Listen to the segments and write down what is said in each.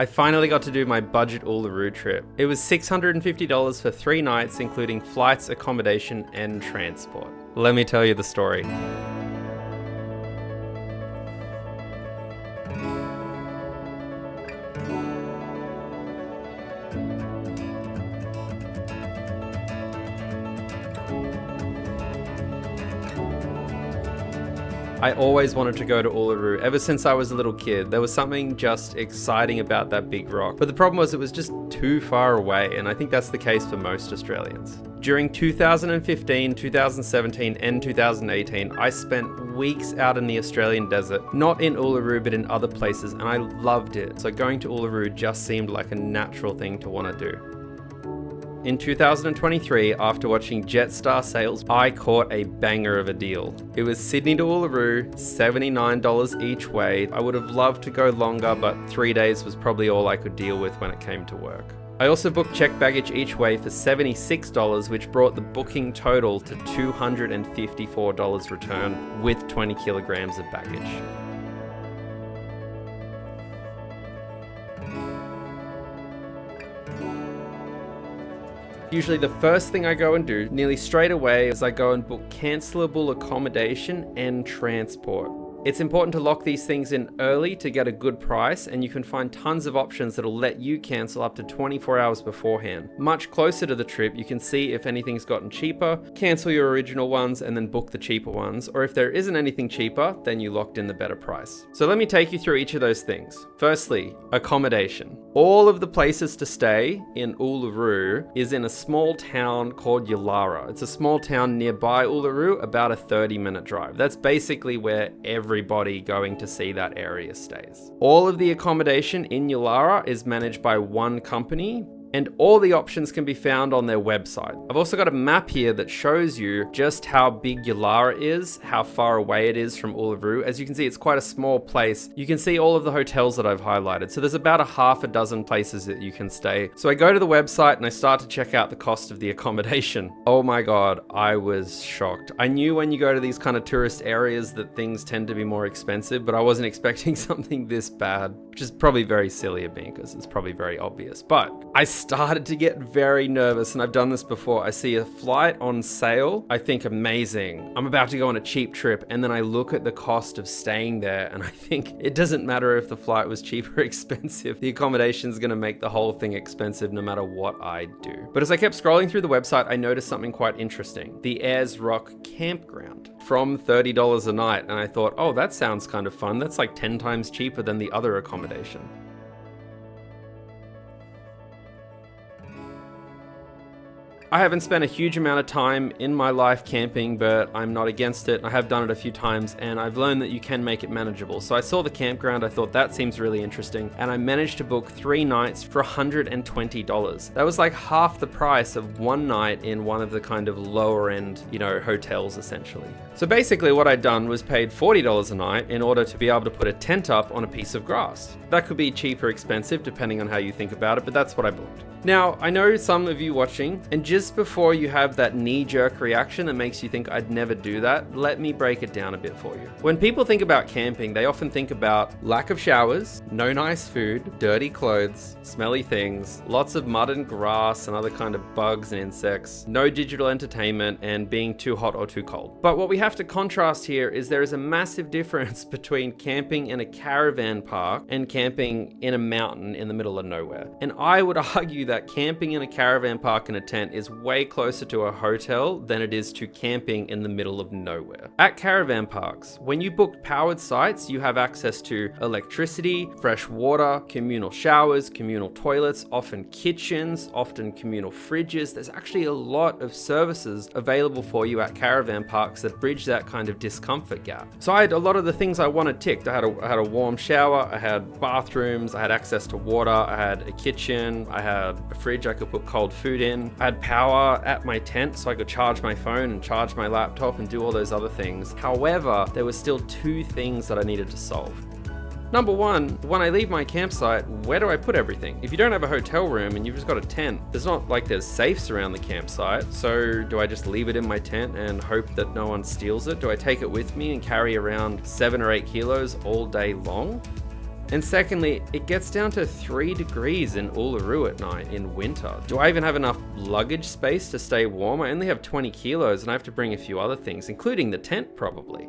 I finally got to do my budget Uluru trip. It was $650 for 3 nights, including flights, accommodation, and transport. Let me tell you the story. I always wanted to go to Uluru ever since I was a little kid. There was something just exciting about that big rock. But the problem was it was just too far away, and I think that's the case for most Australians. During 2015, 2017, and 2018, I spent weeks out in the Australian desert, not in Uluru, but in other places, and I loved it. So going to Uluru just seemed like a natural thing to want to do. In 2023, after watching Jetstar sales, I caught a banger of a deal. It was Sydney to Uluru, $79 each way. I would have loved to go longer, but 3 days was probably all I could deal with when it came to work. I also booked checked baggage each way for $76, which brought the booking total to $254 return with 20 kilograms of baggage. Usually the first thing I go and do, nearly straight away, is I go and book cancelable accommodation and transport. It's important to lock these things in early to get a good price, and you can find tons of options that'll let you cancel up to 24 hours beforehand. Much closer to the trip, you can see if anything's gotten cheaper, cancel your original ones, and then book the cheaper ones. Or if there isn't anything cheaper, then you locked in the better price. So let me take you through each of those things. Firstly, accommodation. All of the places to stay in Uluru is in a small town called Uluru. It's a small town nearby Uluru, about a 30-minute drive. That's basically where everybody going to see that area stays. All of the accommodation in Uluru is managed by one company, and all the options can be found on their website. I've also got a map here that shows you just how big Uluru is, how far away it is from Uluru. As you can see, it's quite a small place. You can see all of the hotels that I've highlighted. So there's about a half a dozen places that you can stay. So I go to the website and I start to check out the cost of the accommodation. Oh my God, I was shocked. I knew when you go to these kind of tourist areas that things tend to be more expensive, but I wasn't expecting something this bad, which is probably very silly of me because it's probably very obvious. But I started to get very nervous, and I've done this before. I see a flight on sale. I think, amazing, I'm about to go on a cheap trip, and then I look at the cost of staying there and I think it doesn't matter if the flight was cheap or expensive. The accommodation's gonna make the whole thing expensive no matter what I do. But as I kept scrolling through the website, I noticed something quite interesting. The Ayers Rock campground from $30 a night, and I thought, oh, that sounds kind of fun. That's like 10 times cheaper than the other accommodation. I haven't spent a huge amount of time in my life camping, but I'm not against it. I have done it a few times, and I've learned that you can make it manageable. So I saw the campground, I thought that seems really interesting, and I managed to book 3 nights for $120. That was like half the price of 1 night in one of the kind of lower end, hotels essentially. So basically what I'd done was paid $40 a night in order to be able to put a tent up on a piece of grass. That could be cheap or expensive depending on how you think about it, but that's what I booked. Now, I know some of you watching, and just before you have that knee-jerk reaction that makes you think I'd never do that, let me break it down a bit for you. When people think about camping, they often think about lack of showers, no nice food, dirty clothes, smelly things, lots of mud and grass and other kind of bugs and insects, no digital entertainment, and being too hot or too cold. But what we have to contrast here is there is a massive difference between camping in a caravan park and camping in a mountain in the middle of nowhere. And I would argue that camping in a caravan park in a tent is way closer to a hotel than it is to camping in the middle of nowhere. At caravan parks, when you book powered sites, you have access to electricity, fresh water, communal showers, communal toilets, often kitchens, often communal fridges. There's actually a lot of services available for you at caravan parks that bridge that kind of discomfort gap. So I had a lot of the things I wanted ticked. I had a warm shower, I had bathrooms, I had access to water, I had a kitchen, I had a fridge I could put cold food in. I had power at my tent so I could charge my phone and charge my laptop and do all those other things. However, there were still 2 things that I needed to solve. Number 1, when I leave my campsite, where do I put everything? If you don't have a hotel room and you've just got a tent, there's not like there's safes around the campsite. So do I just leave it in my tent and hope that no one steals it? Do I take it with me and carry around 7 or 8 kilos all day long? And secondly, it gets down to 3 degrees in Uluru at night in winter. Do I even have enough luggage space to stay warm? I only have 20 kilos and I have to bring a few other things, including the tent probably.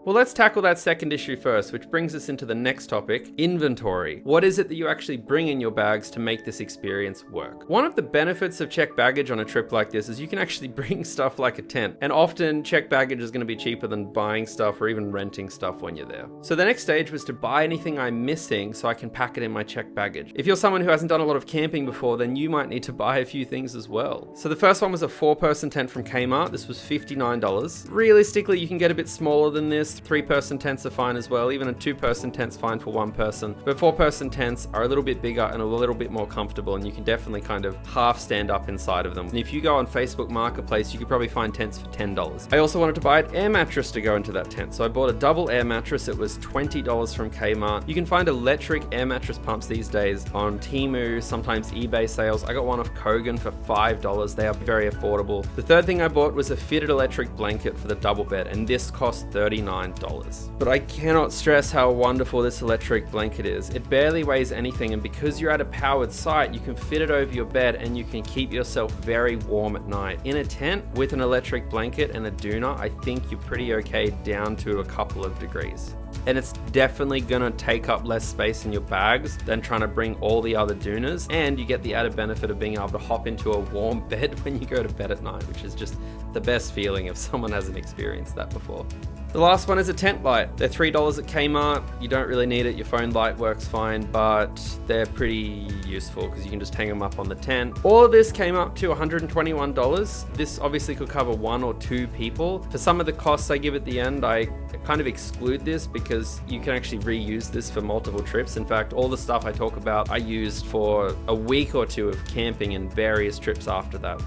Well, let's tackle that second issue first, which brings us into the next topic, inventory. What is it that you actually bring in your bags to make this experience work? One of the benefits of checked baggage on a trip like this is you can actually bring stuff like a tent, and often checked baggage is going to be cheaper than buying stuff or even renting stuff when you're there. So the next stage was to buy anything I'm missing so I can pack it in my checked baggage. If you're someone who hasn't done a lot of camping before, then you might need to buy a few things as well. So the first one was a 4-person tent from Kmart. This was $59. Realistically, you can get a bit smaller than this. 3-person tents are fine as well. Even a 2-person tent's fine for 1 person. But 4-person tents are a little bit bigger and a little bit more comfortable, and you can definitely kind of half stand up inside of them. And if you go on Facebook Marketplace, you could probably find tents for $10. I also wanted to buy an air mattress to go into that tent. So I bought a double air mattress. It was $20 from Kmart. You can find electric air mattress pumps these days on Temu, sometimes eBay sales. I got one off Kogan for $5. They are very affordable. The third thing I bought was a fitted electric blanket for the double bed, and this cost $39. But I cannot stress how wonderful this electric blanket is. It barely weighs anything, and because you're at a powered site, you can fit it over your bed and you can keep yourself very warm at night. In a tent with an electric blanket and a doona, I think you're pretty okay down to a couple of degrees. And it's definitely gonna take up less space in your bags than trying to bring all the other doonas, and you get the added benefit of being able to hop into a warm bed when you go to bed at night, which is just the best feeling if someone hasn't experienced that before. The last one is a tent light. They're $3 at Kmart. You don't really need it. Your phone light works fine, but they're pretty useful because you can just hang them up on the tent. All of this came up to $121. This obviously could cover 1 or 2 people. For some of the costs I give at the end, I kind of exclude this because you can actually reuse this for multiple trips. In fact, all the stuff I talk about, I used for a week or 2 of camping and various trips after that.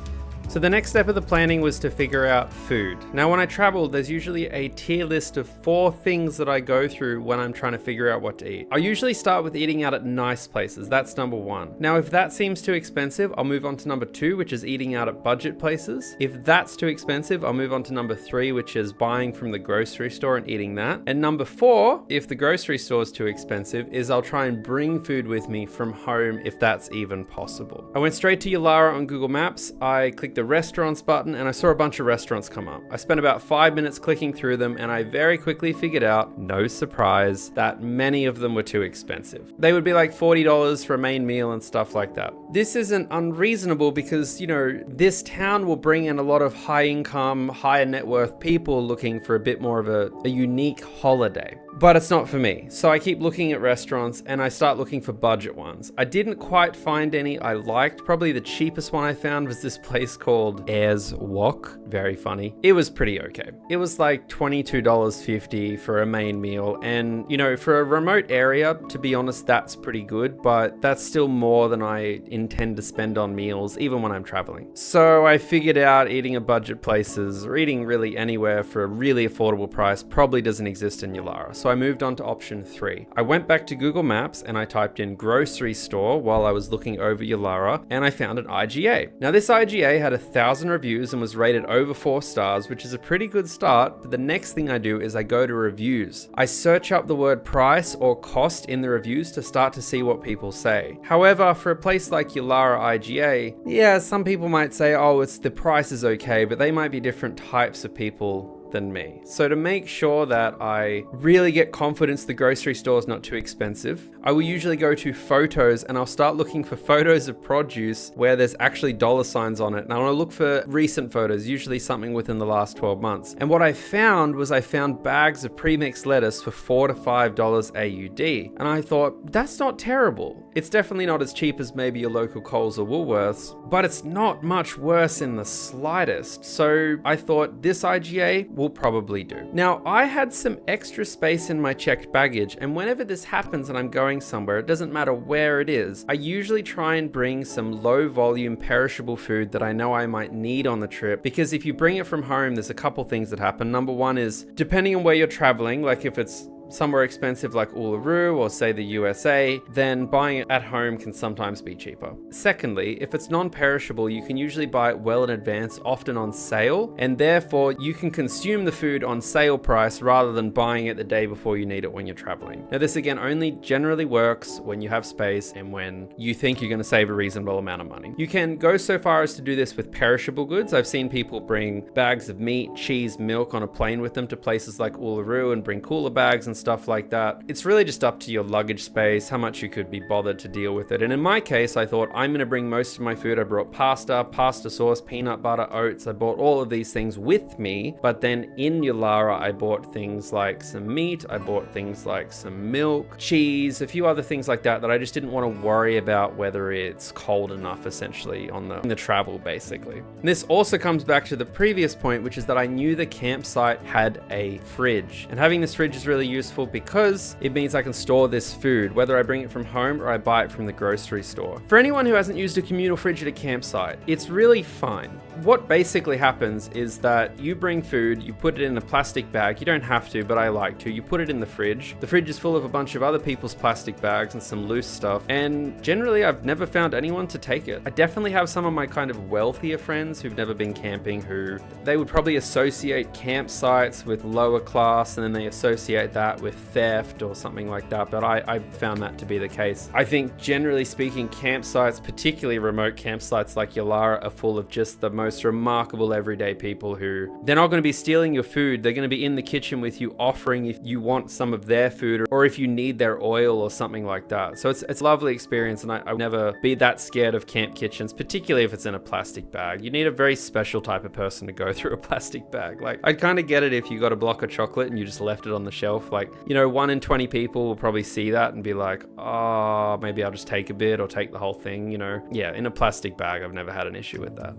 So the next step of the planning was to figure out food. Now when I travel, there's usually a tier list of 4 things that I go through when I'm trying to figure out what to eat. I usually start with eating out at nice places. That's number 1. Now if that seems too expensive, I'll move on to number 2, which is eating out at budget places. If that's too expensive, I'll move on to number 3, which is buying from the grocery store and eating that. And number 4, if the grocery store is too expensive, is I'll try and bring food with me from home if that's even possible. I went straight to Uluru on Google Maps. I clicked the restaurants button and I saw a bunch of restaurants come up. I spent about 5 minutes clicking through them and I very quickly figured out, no surprise, that many of them were too expensive. They would be like $40 for a main meal and stuff like that. This isn't unreasonable because, you know, this town will bring in a lot of high income, higher net worth people looking for a bit more of a unique holiday. But it's not for me. So I keep looking at restaurants and I start looking for budget ones. I didn't quite find any I liked. Probably the cheapest one I found was this place called Ayers Wok. Very funny. It was pretty okay. It was like $22.50 for a main meal. And, you know, for a remote area, to be honest, that's pretty good. But that's still more than I intend to spend on meals, even when I'm traveling. So I figured out eating at budget places or eating really anywhere for a really affordable price probably doesn't exist in Uluru. So I moved on to option 3. I went back to Google Maps and I typed in grocery store while I was looking over Uluru and I found an IGA. Now this IGA had 1,000 reviews and was rated over 4 stars, which is a pretty good start. But the next thing I do is I go to reviews. I search up the word price or cost in the reviews to start to see what people say. However, for a place like Uluru IGA, yeah, some people might say, oh, it's the price is okay, but they might be different types of people than me. So to make sure that I really get confidence the grocery store is not too expensive, I will usually go to photos and I'll start looking for photos of produce where there's actually dollar signs on it. And I want to look for recent photos, usually something within the last 12 months. And what I found was I found bags of pre-mixed lettuce for $4 to $5 AUD. And I thought, that's not terrible. It's definitely not as cheap as maybe your local Coles or Woolworths, but it's not much worse in the slightest. So I thought this IGA will probably do. Now, I had some extra space in my checked baggage, and whenever this happens and I'm going somewhere, it doesn't matter where it is, I usually try and bring some low volume perishable food that I know I might need on the trip, because if you bring it from home, there's a couple things that happen. Number 1 is, depending on where you're traveling, like if it's somewhere expensive like Uluru or say the USA, then buying it at home can sometimes be cheaper. Secondly, if it's non-perishable, you can usually buy it well in advance, often on sale, and therefore you can consume the food on sale price rather than buying it the day before you need it when you're traveling. Now this again only generally works when you have space and when you think you're going to save a reasonable amount of money. You can go so far as to do this with perishable goods. I've seen people bring bags of meat, cheese, milk on a plane with them to places like Uluru and bring cooler bags and stuff like that. It's really just up to your luggage space, how much you could be bothered to deal with it. And in my case, I thought I'm going to bring most of my food. I brought pasta sauce, peanut butter, oats. I bought all of these things with me. But then in Uluru, I bought things like some meat. I bought things like some milk, cheese, a few other things like that I just didn't want to worry about whether it's cold enough essentially on the travel basically. And this also comes back to the previous point, which is that I knew the campsite had a fridge. And having this fridge is really useful because it means I can store this food, whether I bring it from home or I buy it from the grocery store. For anyone who hasn't used a communal fridge at a campsite, it's really fine. What basically happens is that you bring food, you put it in a plastic bag. You don't have to, but I like to. You put it in the fridge. The fridge is full of a bunch of other people's plastic bags and some loose stuff. And generally, I've never found anyone to take it. I definitely have some of my kind of wealthier friends who've never been camping who they would probably associate campsites with lower class and then they associate that with theft or something like that. But I found that to be the case. I think generally speaking, campsites, particularly remote campsites like Uluru, are full of just the most remarkable everyday people who they're not going to be stealing your food. They're going to be in the kitchen with you offering if you want some of their food or if you need their oil or something like that. So it's a lovely experience, and I would never be that scared of camp kitchens, particularly if it's in a plastic bag. You need a very special type of person to go through a plastic bag. Like, I'd kind of get it if you got a block of chocolate and you just left it on the shelf. Like, 1 in 20 people will probably see that and be like, oh, maybe I'll just take a bit or take the whole thing, Yeah, in a plastic bag, I've never had an issue with that.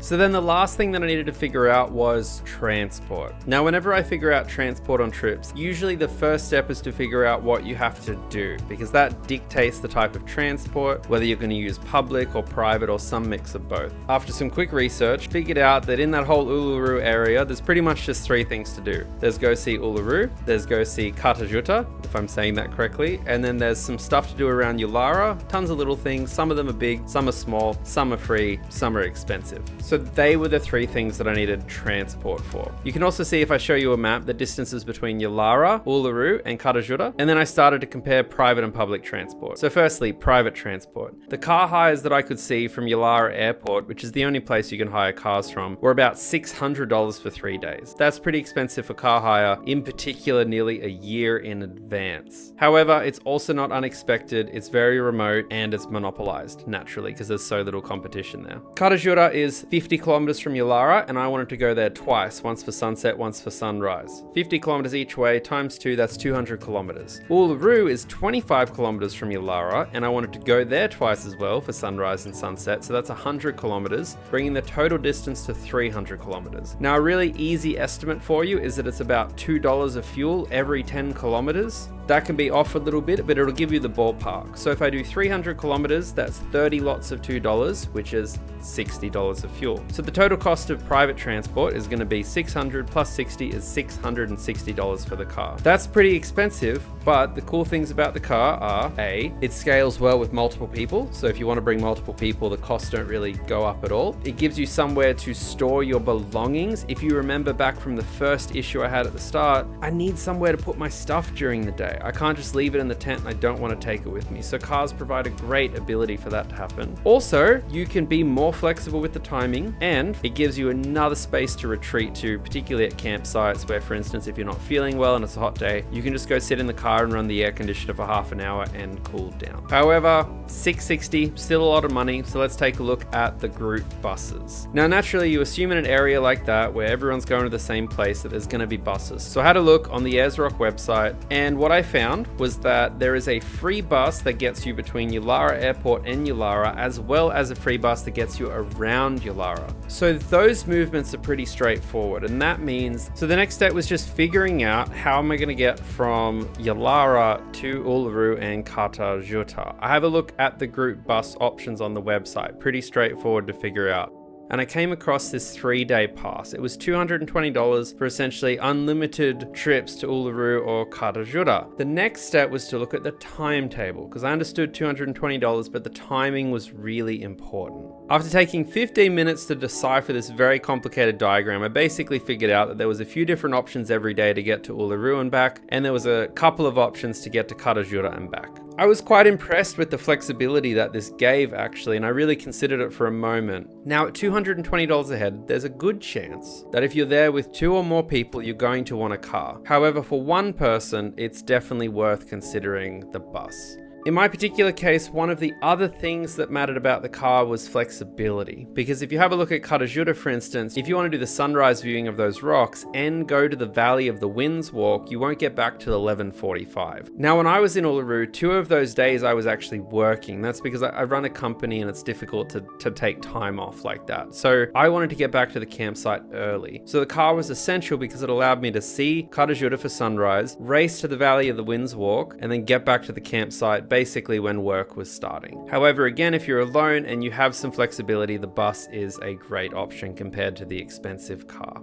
So then the last thing that I needed to figure out was transport. Now, whenever I figure out transport on trips, usually the first step is to figure out what you have to do, because that dictates the type of transport, whether you're going to use public or private or some mix of both. After some quick research, figured out that in that whole Uluru area, there's pretty much just 3 things to do. There's go see Uluru, there's go see Katajuta, if I'm saying that correctly, and then there's some stuff to do around Uluru, tons of little things. Some of them are big, some are small, some are free, some are expensive. So they were the 3 things that I needed transport for. You can also see if I show you a map, the distances between Uluru, Uluru, and Katajuta, and then I started to compare private and public transport. So firstly, private transport. The car hires that I could see from Uluru Airport, which is the only place you can hire cars from, were about $600 for 3 days. That's pretty expensive for car hire, in particular nearly a year in advance. However, it's also not unexpected, it's very remote, and it's monopolized, naturally, because there's so little competition there. Katajuta is 50 kilometers from Uluru, and I wanted to go there twice, once for sunset, once for sunrise. 50 kilometers each way, times 2, that's 200 kilometers. Uluru is 25 kilometers from Uluru, and I wanted to go there twice as well for sunrise and sunset, so that's 100 kilometers, bringing the total distance to 300 kilometers. Now, a really easy estimate for you is that it's about $2 of fuel every 10 kilometers. That can be off a little bit, but it'll give you the ballpark. So if I do 300 kilometers, that's 30 lots of $2, which is $60 of fuel. So the total cost of private transport is going to be $600 plus 60 is $660 for the car. That's pretty expensive, but the cool things about the car are A, it scales well with multiple people. So if you want to bring multiple people, the costs don't really go up at all. It gives you somewhere to store your belongings. If you remember back from the first issue I had at the start, I need somewhere to put my stuff during the day. I can't just leave it in the tent and I don't want to take it with me. So cars provide a great ability for that to happen. Also, you can be more flexible with the timing, and it gives you another space to retreat to, particularly at campsites where, for instance, if you're not feeling well and it's a hot day, you can just go sit in the car and run the air conditioner for half an hour and cool down. However, $660, still a lot of money. So let's take a look at the group buses. Now, naturally, you assume in an area like that where everyone's going to the same place that there's going to be buses. So I had a look on the AirSrock website, and what I found was that there is a free bus that gets you between Uluru Airport and Uluru, as well as a free bus that gets you around Uluru. So those movements are pretty straightforward, and that means, so the next step was just figuring out how am I going to get from Uluru to Uluru and Kata Tjuta. I have a look at the group bus options on the website, pretty straightforward to figure out. And I came across this 3-day pass. It was $220 for essentially unlimited trips to Uluru or Kata Tjuta. The next step was to look at the timetable, because I understood $220, but the timing was really important. After taking 15 minutes to decipher this very complicated diagram, I basically figured out that there was a few different options every day to get to Uluru and back, and there was a couple of options to get to Kata Tjuta and back. I was quite impressed with the flexibility that this gave actually, and I really considered it for a moment. Now at $220 a head, there's a good chance that if you're there with 2 or more people, you're going to want a car. However, for one person, it's definitely worth considering the bus. In my particular case, one of the other things that mattered about the car was flexibility. Because if you have a look at Kata Tjuta, for instance, if you want to do the sunrise viewing of those rocks and go to the Valley of the Winds walk, you won't get back till 11:45. Now, when I was in Uluru, 2 of those days I was actually working. That's because I run a company and it's difficult to take time off like that. So I wanted to get back to the campsite early. So the car was essential because it allowed me to see Kata Tjuta for sunrise, race to the Valley of the Winds walk, and then get back to the campsite basically when work was starting. However, again, if you're alone and you have some flexibility, the bus is a great option compared to the expensive car.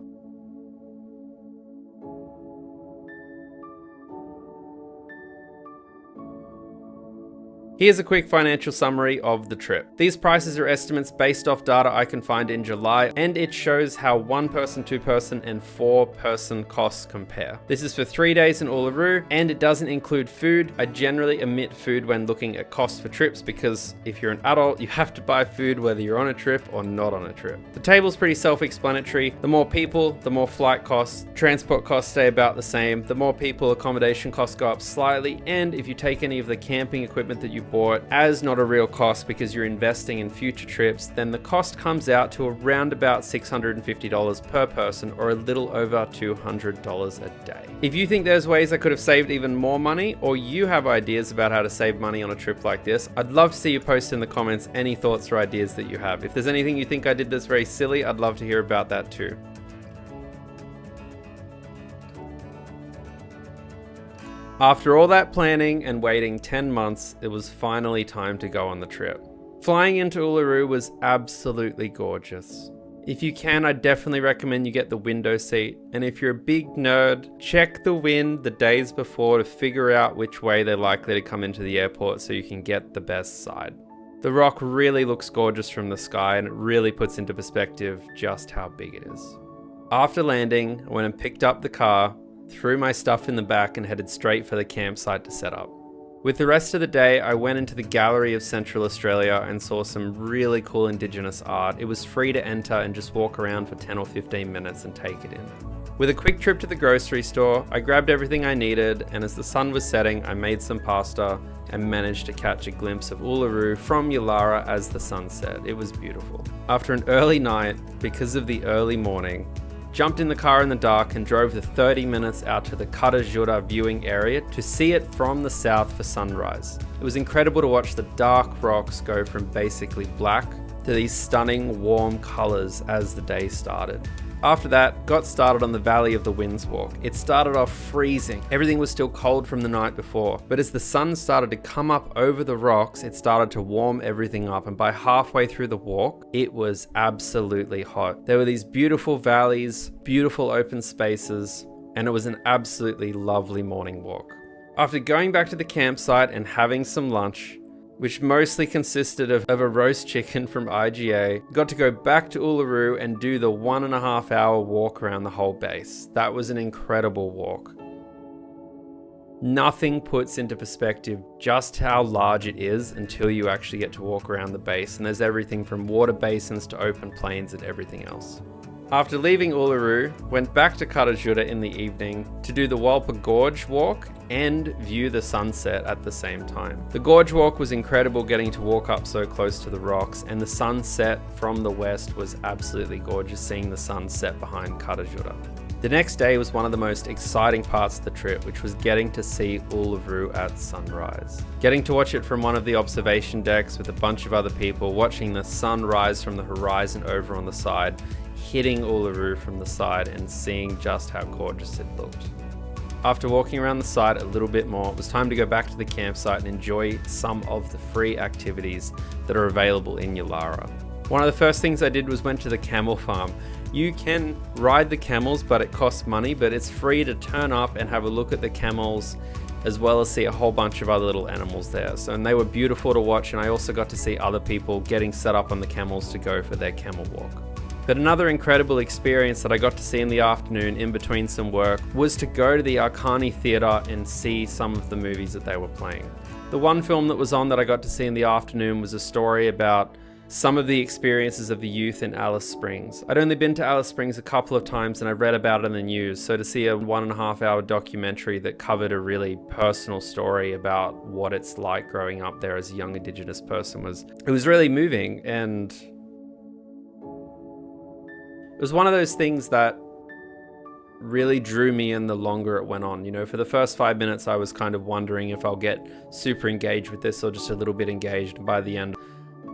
Here's a quick financial summary of the trip. These prices are estimates based off data I can find in July, and it shows how 1-person, 2-person, and 4-person costs compare. This is for 3 days in Uluru, and it doesn't include food. I generally omit food when looking at costs for trips because if you're an adult, you have to buy food whether you're on a trip or not on a trip. The table's pretty self-explanatory. The more people, the more flight costs. Transport costs stay about the same. The more people, accommodation costs go up slightly, and if you take any of the camping equipment that you bought as not a real cost because you're investing in future trips, then the cost comes out to around about $650 per person, or a little over $200 a day. If you think there's ways I could have saved even more money, or you have ideas about how to save money on a trip like this, I'd love to see you post in the comments any thoughts or ideas that you have. If there's anything you think I did that's very silly, I'd love to hear about that too. After all that planning and waiting 10 months, it was finally time to go on the trip. Flying into Uluru was absolutely gorgeous. If you can, I definitely recommend you get the window seat, and if you're a big nerd, check the wind the days before to figure out which way they're likely to come into the airport so you can get the best side. The rock really looks gorgeous from the sky, and it really puts into perspective just how big it is. After landing, I went and picked up the car, threw my stuff in the back, and headed straight for the campsite to set up. With the rest of the day, I went into the Gallery of Central Australia and saw some really cool Indigenous art. It was free to enter and just walk around for 10 or 15 minutes and take it in. With a quick trip to the grocery store, I grabbed everything I needed, and as the sun was setting, I made some pasta and managed to catch a glimpse of Uluru from Uluru as the sun set. It was beautiful. After an early night, because of the early morning, jumped in the car in the dark and drove the 30 minutes out to the Kata Tjuta viewing area to see it from the south for sunrise. It was incredible to watch the dark rocks go from basically black to these stunning warm colors as the day started. After that, got started on the Valley of the Winds walk. It started off freezing. Everything was still cold from the night before, but as the sun started to come up over the rocks, it started to warm everything up, and by halfway through the walk, it was absolutely hot. There were these beautiful valleys, beautiful open spaces, and it was an absolutely lovely morning walk. After going back to the campsite and having some lunch, which mostly consisted of a roast chicken from IGA, got to go back to Uluru and do the 1.5 hour walk around the whole base. That was an incredible walk. Nothing puts into perspective just how large it is until you actually get to walk around the base, and there's everything from water basins to open plains and everything else. After leaving Uluru, went back to Kata Tjuta in the evening to do the Walpa Gorge walk and view the sunset at the same time. The Gorge walk was incredible, getting to walk up so close to the rocks, and the sunset from the west was absolutely gorgeous, seeing the sunset behind Kata Tjuta. The next day was one of the most exciting parts of the trip, which was getting to see Uluru at sunrise. Getting to watch it from one of the observation decks with a bunch of other people, watching the sun rise from the horizon over on the side, hitting Uluru from the side and seeing just how gorgeous it looked. After walking around the site a little bit more, it was time to go back to the campsite and enjoy some of the free activities that are available in Uluru. One of the first things I did was went to the camel farm. You can ride the camels, but it costs money, but it's free to turn up and have a look at the camels, as well as see a whole bunch of other little animals there. And they were beautiful to watch, and I also got to see other people getting set up on the camels to go for their camel walk. But another incredible experience that I got to see in the afternoon in between some work was to go to the Arcani Theatre and see some of the movies that they were playing. The one film that was on that I got to see in the afternoon was a story about some of the experiences of the youth in Alice Springs. I'd only been to Alice Springs a couple of times and I read about it in the news, so to see a 1.5 hour documentary that covered a really personal story about what it's like growing up there as a young Indigenous person was really moving, and it was one of those things that really drew me in the longer it went on. You know, for the first 5 minutes I was kind of wondering if I'll get super engaged with this or just a little bit engaged, and by the end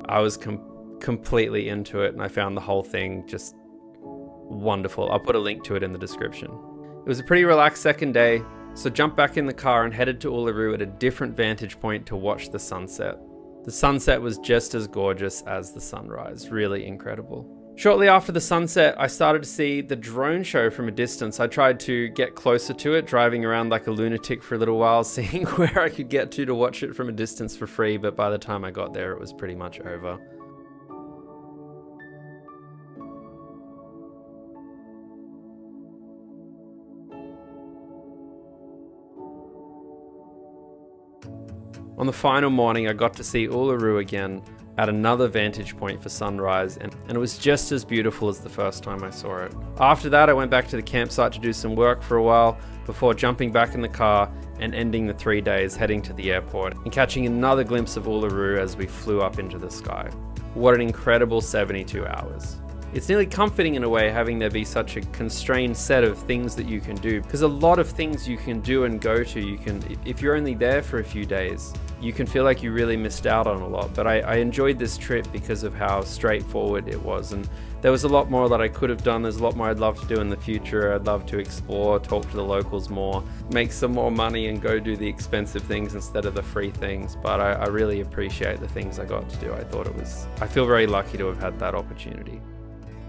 I was completely into it, and I found the whole thing just wonderful. I'll put a link to it in the description. It was a pretty relaxed second day, so jumped back in the car and headed to Uluru at a different vantage point to watch the sunset. The sunset was just as gorgeous as the sunrise, really incredible. Shortly after the sunset, I started to see the drone show from a distance. I tried to get closer to it, driving around like a lunatic for a little while, seeing where I could get to watch it from a distance for free, but by the time I got there, it was pretty much over. On the final morning, I got to see Uluru again at another vantage point for sunrise, and it was just as beautiful as the first time I saw it. After that, I went back to the campsite to do some work for a while before jumping back in the car and ending the 3 days heading to the airport and catching another glimpse of Uluru as we flew up into the sky. What an incredible 72 hours. It's nearly comforting in a way having there be such a constrained set of things that you can do, because a lot of things you can do and go to, if you're only there for a few days, you can feel like you really missed out on a lot. But I enjoyed this trip because of how straightforward it was, and there was a lot more that I could have done. There's a lot more I'd love to do in the future. I'd love to explore, talk to the locals more, make some more money and go do the expensive things instead of the free things. But I really appreciate the things I got to do. I feel very lucky to have had that opportunity.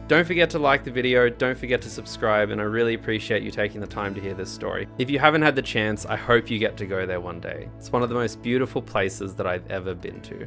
Don't forget to like the video, don't forget to subscribe, and I really appreciate you taking the time to hear this story. If you haven't had the chance, I hope you get to go there one day. It's one of the most beautiful places that I've ever been to.